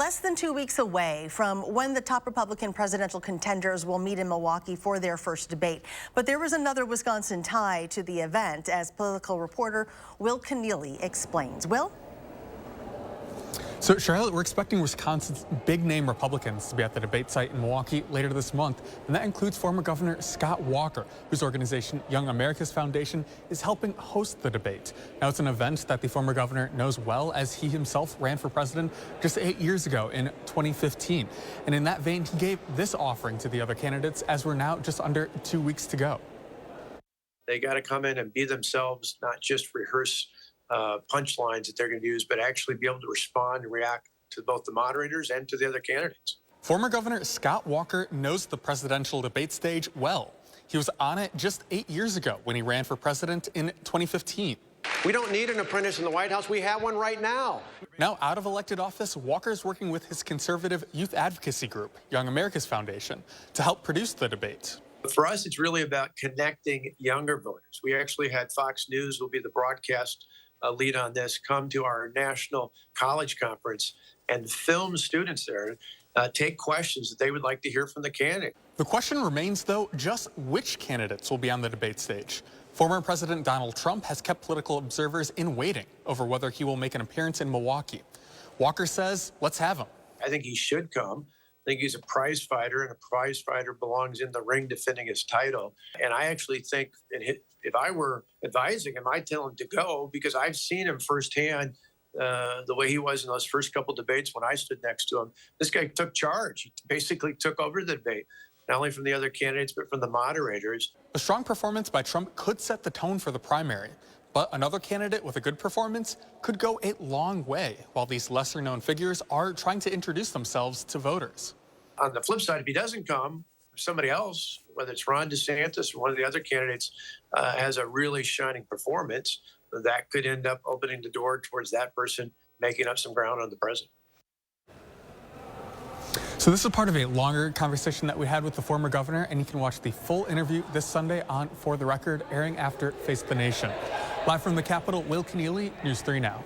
less than 2 weeks away from when the top Republican presidential contenders will meet in Milwaukee for their first debate. But there was another Wisconsin tie to the event, as political reporter Will Keneally explains. Will? So, Charlotte, we're expecting Wisconsin's big-name Republicans to be at the debate site in Milwaukee later this month, and that includes former Governor Scott Walker, whose organization, Young America's Foundation, is helping host the debate. Now, it's an event that the former governor knows well, as he himself ran for president just 8 years ago in 2015. And in that vein, he gave this offering to the other candidates, as we're now just under 2 weeks to go. They got to come in and be themselves, not just rehearse punchlines that they're going to use, but actually be able to respond and react to both the moderators and to the other candidates. Former Governor Scott Walker knows the presidential debate stage well. He was on it just 8 years ago when he ran for president in 2015. We don't need an apprentice in the White House. We have one right now. Now out of elected office, Walker is working with his conservative youth advocacy group, Young America's Foundation, to help produce the debate. For us, it's really about connecting younger voters. We actually had Fox News, will be the broadcast lead on this, come to our national college conference and film students there, take questions that they would like to hear from the candidate. The question remains, though, just which candidates will be on the debate stage. Former President Donald Trump has kept political observers in waiting over whether he will make an appearance in Milwaukee. Walker says, let's have him. I think he should come. I think he's a prize fighter, and a prize fighter belongs in the ring defending his title. And I actually think if I were advising him, I'd tell him to go, because I've seen him firsthand, the way he was in those first couple debates when I stood next to him. This guy took charge. He basically took over the debate, not only from the other candidates, but from the moderators. A strong performance by Trump could set the tone for the primary. But another candidate with a good performance could go a long way, while these lesser-known figures are trying to introduce themselves to voters. On the flip side, if he doesn't come, somebody else, whether it's Ron DeSantis or one of the other candidates, has a really shining performance, that could end up opening the door towards that person making up some ground on the president. So this is part of a longer conversation that we had with the former governor, and you can watch the full interview this Sunday on For the Record, airing after Face the Nation. Live from the Capitol, Will Keneally, News 3 Now.